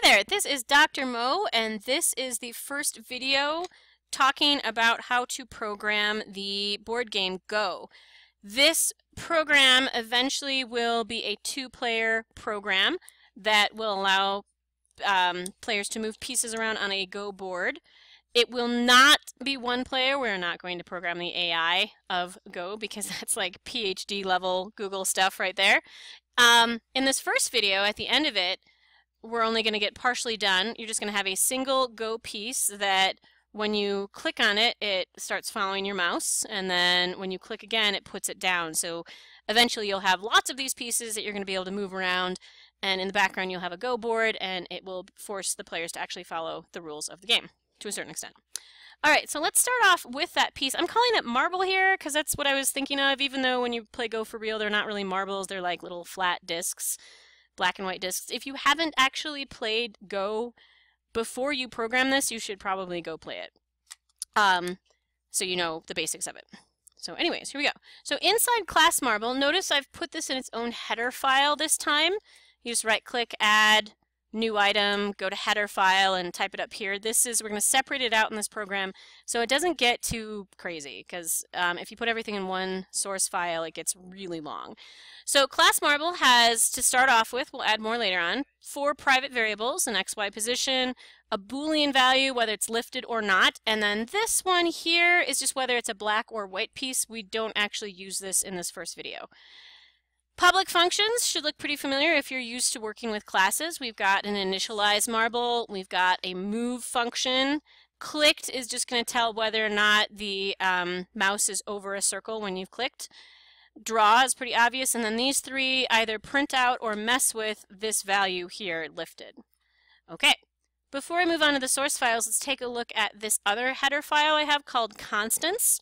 there, this is Dr. Mo, and this is the first video talking about how to program the board game Go. This program eventually will be a two-player program that will allow players to move pieces around on a Go board. It will not be one player. We're not going to program the AI of Go because that's like PhD level Google stuff right there. In this first video, at the end of it, we're only going to get partially done. You're just going to have a single Go piece that when you click on it, it starts following your mouse, and then when you click again, it puts it down. So eventually you'll have lots of these pieces that you're going to be able to move around, and in the background you'll have a Go board, and it will force the players to actually follow the rules of the game to a certain extent. Alright, so let's start off with that piece. I'm calling it marble here because that's what I was thinking of, even though when you play Go for real, they're not really marbles, they're like little flat discs. Black and white discs. If you haven't actually played Go before you program this, you should probably go play it. So you know the basics of it. So anyways, here we go. So inside Class Marble, notice I've put this in its own header file this time. You just right click, add, new item, go to header file and type it up here. We're going to separate it out in this program so it doesn't get too crazy because if you put everything in one source file, it gets really long. So Class Marble has, to start off with, we'll add more later on, 4 private variables, an XY position, a Boolean value, whether it's lifted or not, and then this one here is just whether it's a black or white piece. We don't actually use this in this first video. Public functions should look pretty familiar if you're used to working with classes. We've got an initialize marble, we've got a move function. Clicked is just going to tell whether or not the mouse is over a circle when you've clicked. Draw is pretty obvious, and then these 3 either print out or mess with this value here, lifted. Okay, before I move on to the source files, let's take a look at this other header file I have called constants.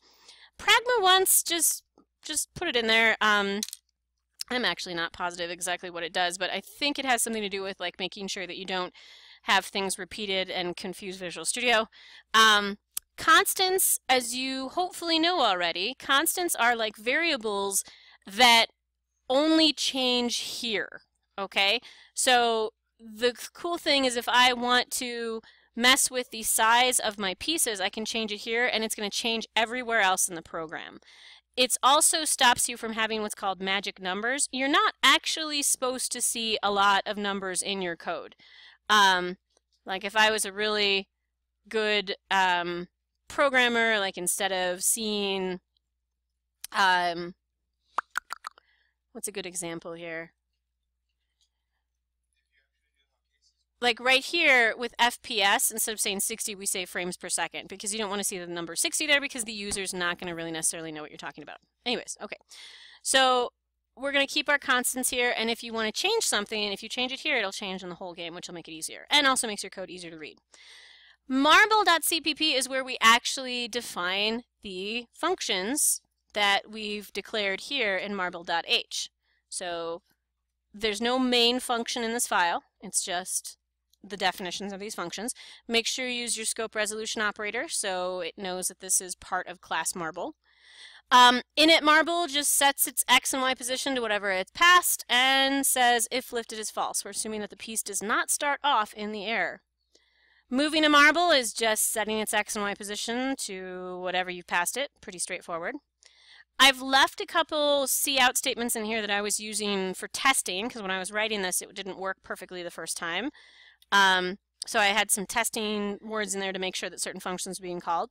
Pragma once, just put it in there. I'm actually not positive exactly what it does, but I think it has something to do with like making sure that you don't have things repeated and confuse Visual Studio. Constants, as you hopefully know already, constants are like variables that only change here, okay? So the cool thing is if I want to mess with the size of my pieces, I can change it here and it's going to change everywhere else in the program. It also stops you from having what's called magic numbers. You're not actually supposed to see a lot of numbers in your code. Like if I was a really good programmer, like instead of seeing, what's a good example here? Like right here with FPS, instead of saying 60, we say frames per second because you don't want to see the number 60 there because the user's not going to really necessarily know what you're talking about. Anyways, okay. So we're going to keep our constants here, and if you want to change something, if you change it here, it'll change in the whole game, which will make it easier, and also makes your code easier to read. Marble.cpp is where we actually define the functions that we've declared here in marble.h. So there's no main function in this file, it's just the definitions of these functions. Make sure you use your scope resolution operator so it knows that this is part of class Marble. Init Marble just sets its X and Y position to whatever it's passed and says if lifted is false. We're assuming that the piece does not start off in the air. Moving a marble is just setting its X and Y position to whatever you've passed it. Pretty straightforward. I've left a couple cout statements in here that I was using for testing because when I was writing this it didn't work perfectly the first time. So I had some testing words in there to make sure that certain functions were being called.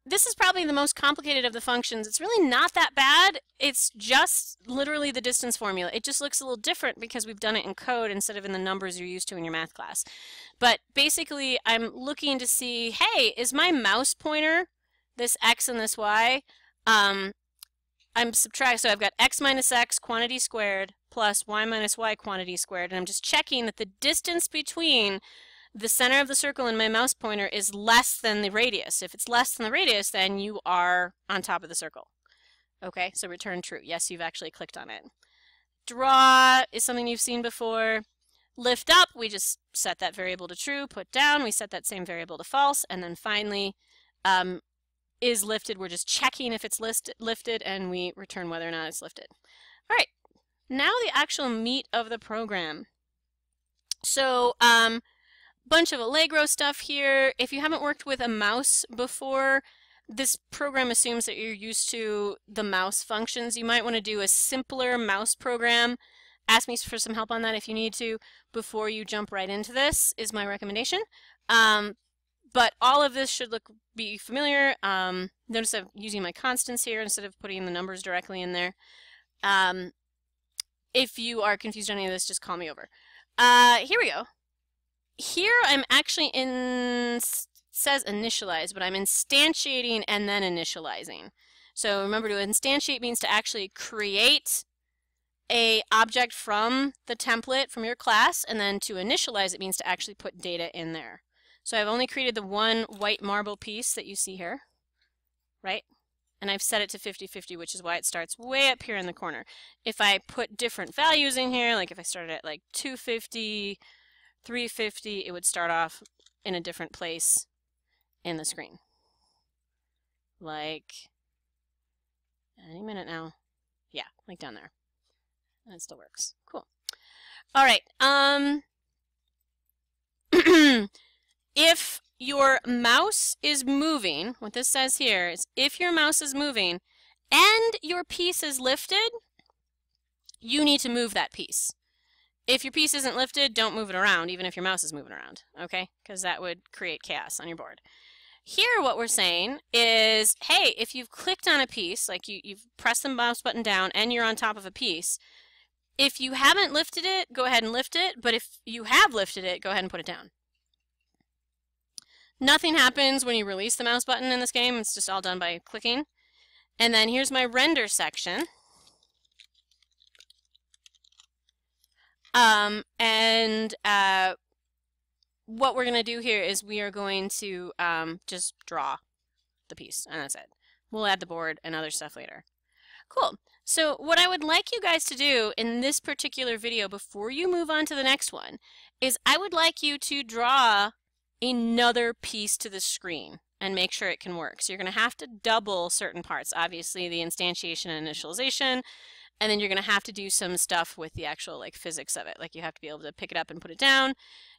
This is probably the most complicated of the functions. It's really not that bad. It's just literally the distance formula. It just looks a little different because we've done it in code instead of in the numbers you're used to in your math class. But basically, I'm looking to see, hey, is my mouse pointer, this X and this Y, I'm subtracting, so I've got X minus X quantity squared plus Y minus Y quantity squared, and I'm just checking that the distance between the center of the circle and my mouse pointer is less than the radius. If it's less than the radius, then you are on top of the circle. Okay, so return true. Yes, you've actually clicked on it. Draw is something you've seen before. Lift up, we just set that variable to true. Put down, we set that same variable to false. And then finally, is lifted, we're just checking if it's lifted, and we return whether or not it's lifted. All right, now the actual meat of the program. So, bunch of Allegro stuff here. If you haven't worked with a mouse before, this program assumes that you're used to the mouse functions. You might want to do a simpler mouse program. Ask me for some help on that if you need to before you jump right into this, is my recommendation. But all of this should be familiar. Notice I'm using my constants here instead of putting the numbers directly in there. If you are confused on any of this, just call me over. Here we go. Here I'm actually says initialize, but I'm instantiating and then initializing. So remember, to instantiate means to actually create a object from the template from your class, and then to initialize it means to actually put data in there. So I've only created the one white marble piece that you see here, right? And I've set it to 50-50, which is why it starts way up here in the corner. If I put different values in here, like if I started at like 250, 350, it would start off in a different place in the screen. Like any minute now. Yeah, like down there. And it still works. Cool. All right. If your mouse is moving, what this says here is if your mouse is moving and your piece is lifted, you need to move that piece. If your piece isn't lifted, don't move it around, even if your mouse is moving around, okay? Because that would create chaos on your board. Here what we're saying is, hey, if you've clicked on a piece, like you've pressed the mouse button down and you're on top of a piece, if you haven't lifted it, go ahead and lift it, but if you have lifted it, go ahead and put it down. Nothing happens when you release the mouse button in this game, it's just all done by clicking. And then here's my render section. What we're going to do here is we are going to just draw the piece, and that's it. We'll add the board and other stuff later. Cool. So what I would like you guys to do in this particular video before you move on to the next one is I would like you to draw another piece to the screen and make sure it can work. So you're going to have to double certain parts, obviously the instantiation and initialization, and then you're going to have to do some stuff with the actual like physics of it. Like you have to be able to pick it up and put it down,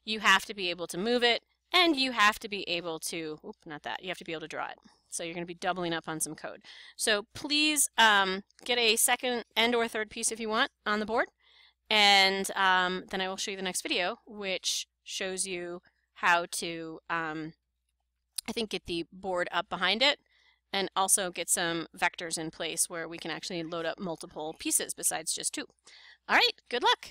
you have to be able to move it, and you have to be able to, you have to be able to draw it. So you're going to be doubling up on some code. So please get a second and or third piece if you want on the board, and then I will show you the next video, which shows you how to, I think, get the board up behind it, and also get some vectors in place where we can actually load up multiple pieces besides just two. All right, good luck.